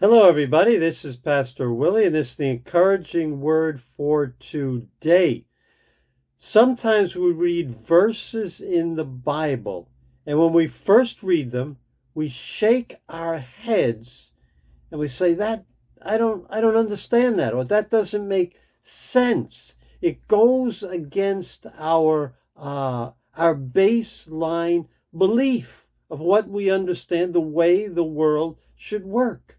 Hello, everybody. This is Pastor Willie, and this is the encouraging word for today. Sometimes we read verses in the Bible, and when we first read them, we shake our heads and we say, "That I don't understand that," or "That doesn't make sense." It goes against our baseline belief of what we understand the way the world should work.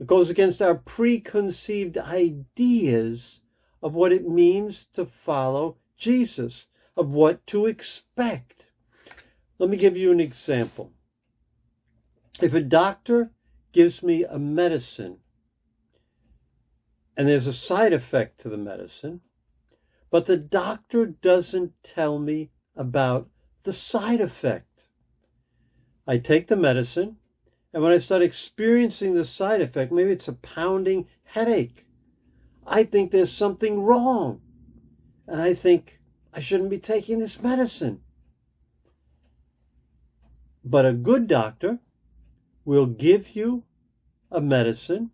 It goes against our preconceived ideas of what it means to follow Jesus, of what to expect. Let me give you an example. If a doctor gives me a medicine and there's a side effect to the medicine, but the doctor doesn't tell me about the side effect, I take the medicine, and when I start experiencing the side effect, maybe it's a pounding headache, I think there's something wrong. And I think I shouldn't be taking this medicine. But a good doctor will give you a medicine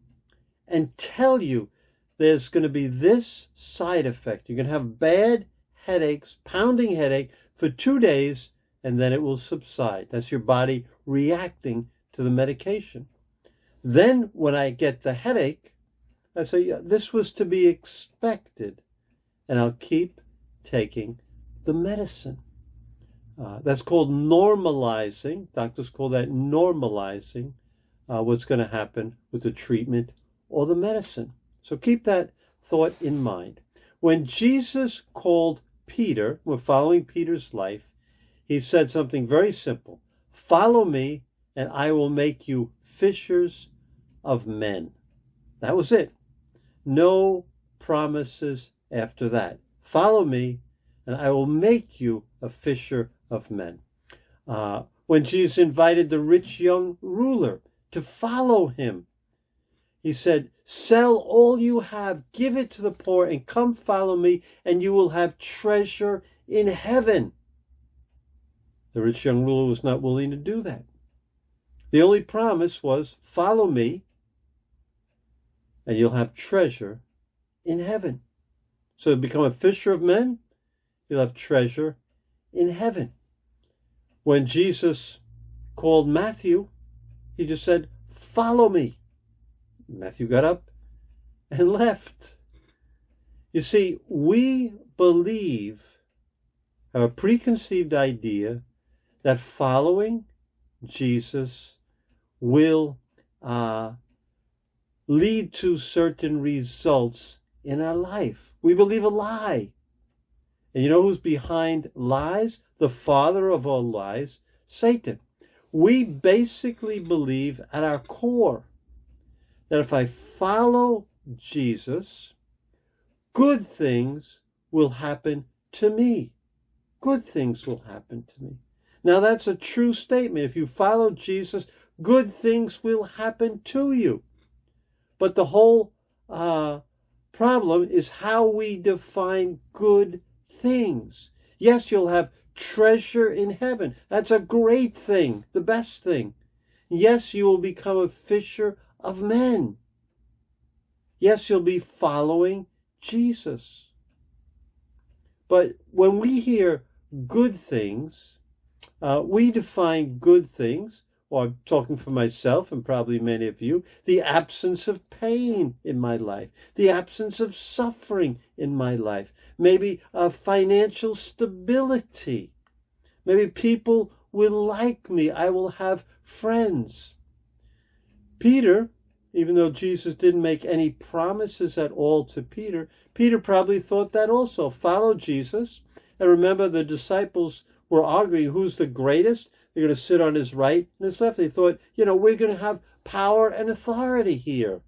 and tell you there's going to be this side effect. You're going to have bad headaches, pounding headache for 2 days, and then it will subside. That's your body reacting to the medication. Then when I get the headache, I say, yeah, this was to be expected, and I'll keep taking the medicine. That's called normalizing. Doctors call that normalizing what's going to happen with the treatment or the medicine. So keep that thought in mind. When Jesus called Peter, we're following Peter's life, he said something very simple. Follow me, and I will make you fishers of men. That was it. No promises after that. Follow me, and I will make you a fisher of men. When Jesus invited the rich young ruler to follow him, he said, sell all you have, give it to the poor, and come follow me, and you will have treasure in heaven. The rich young ruler was not willing to do that. The only promise was, follow me, and you'll have treasure in heaven. So to become a fisher of men, you'll have treasure in heaven. When Jesus called Matthew, he just said, follow me. Matthew got up and left. You see, we believe, have a preconceived idea that following Jesus will lead to certain results in our life. We believe a lie. And you know who's behind lies? The father of all lies, Satan. We basically believe at our core that if I follow Jesus, good things will happen to me. Good things will happen to me. Now that's a true statement. If you follow Jesus, good things will happen to you. But the whole problem is how we define good things. Yes, you'll have treasure in heaven. That's a great thing, the best thing. Yes, you will become a fisher of men. Yes, you'll be following Jesus. But when we hear good things, we define good things, or I'm talking for myself and probably many of you, the absence of pain in my life, the absence of suffering in my life, maybe financial stability. Maybe people will like me. I will have friends. Peter, even though Jesus didn't make any promises at all to Peter, Peter probably thought that also. Follow Jesus. And remember, the disciples were arguing who's the greatest. They're going to sit on his right and his left. They thought, we're going to have power and authority here.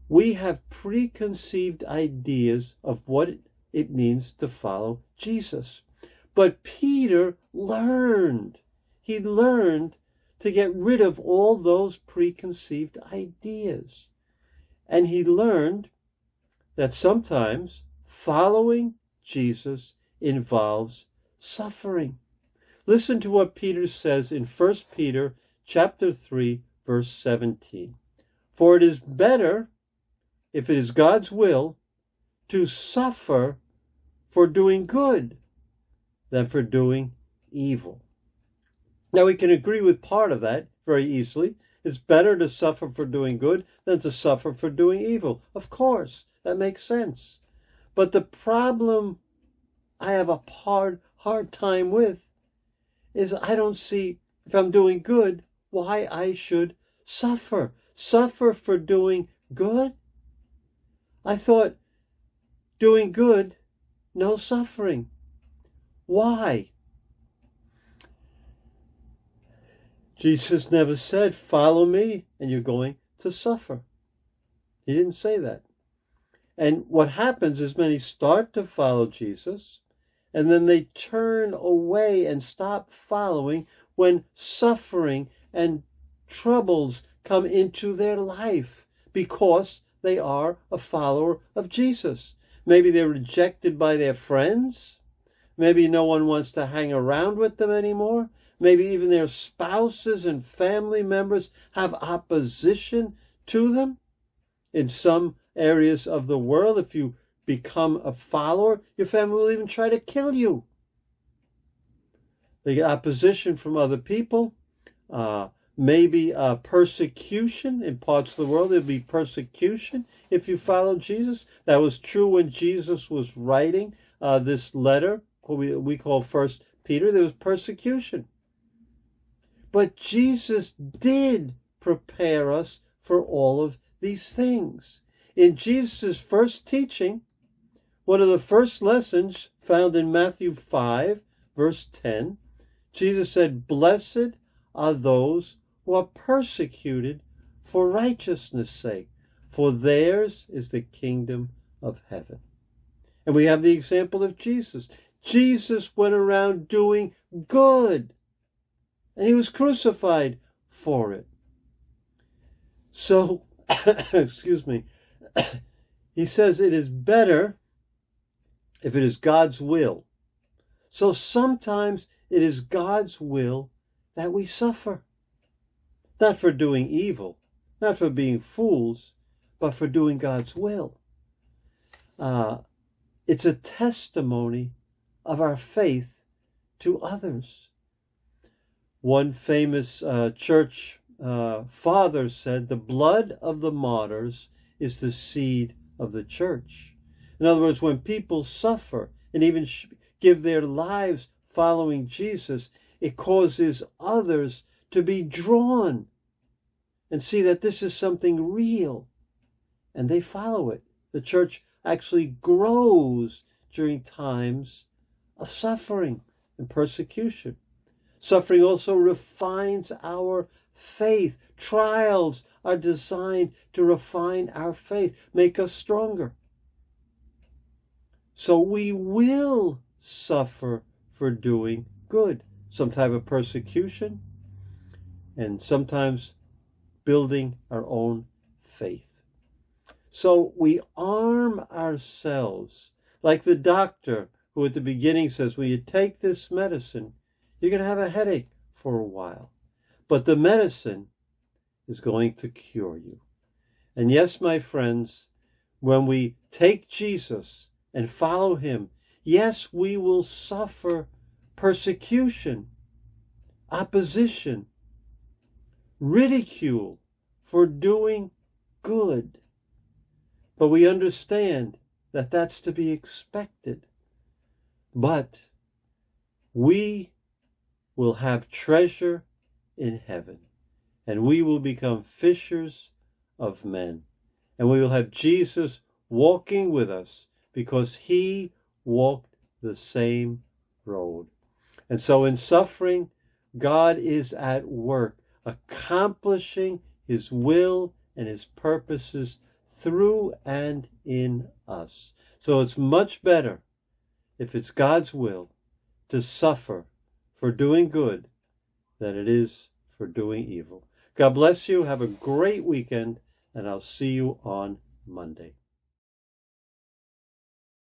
We have preconceived ideas of what it means to follow Jesus. But Peter learned. He learned to get rid of all those preconceived ideas. And he learned that sometimes following Jesus involves suffering. Listen to what Peter says in 1 Peter chapter 3, verse 17. For it is better, if it is God's will, to suffer for doing good than for doing evil. Now we can agree with part of that very easily. It's better to suffer for doing good than to suffer for doing evil. Of course, that makes sense. But the problem I have a hard time with is I don't see, if I'm doing good, why I should suffer. Suffer for doing good? I thought doing good, no suffering. Why? Jesus never said, follow me and you're going to suffer. He didn't say that. And what happens is many start to follow Jesus and then they turn away and stop following when suffering and troubles come into their life because they are a follower of Jesus. Maybe they're rejected by their friends. Maybe no one wants to hang around with them anymore. Maybe even their spouses and family members have opposition to them. In some areas of the world, if you become a follower, your family will even try to kill you. They get opposition from other people. Maybe persecution in parts of the world. There'll be persecution if you follow Jesus. That was true when Jesus was writing this letter, what we call 1 Peter. There was persecution. But Jesus did prepare us for all of these things. In Jesus' first teaching, one of the first lessons found in Matthew 5, verse 10, Jesus said, "Blessed are those who are persecuted for righteousness' sake, for theirs is the kingdom of heaven." And we have the example of Jesus. Jesus went around doing good, and he was crucified for it. So, excuse me, he says it is better if it is God's will. So sometimes it is God's will that we suffer. Not for doing evil, not for being fools, but for doing God's will. It's a testimony of our faith to others. One famous church father said, "The blood of the martyrs is the seed of the church." In other words, when people suffer and even give their lives following Jesus, it causes others to be drawn and see that this is something real, and they follow it. The church actually grows during times of suffering and persecution. Suffering also refines our faith. Trials are designed to refine our faith, make us stronger. So we will suffer for doing good. Some type of persecution, and sometimes building our own faith. So we arm ourselves like the doctor who at the beginning says, when you take this medicine, you're going to have a headache for a while. But the medicine is going to cure you. And yes, my friends, when we take Jesus and follow him, yes, we will suffer persecution, opposition, ridicule for doing good. But we understand that that's to be expected. But we will have treasure in heaven, and we will become fishers of men. And we will have Jesus walking with us because he walked the same road. And so in suffering, God is at work, accomplishing his will and his purposes through and in us. So it's much better, if it's God's will, to suffer for doing good than it is for doing evil. God bless you. Have a great weekend, and I'll see you on Monday.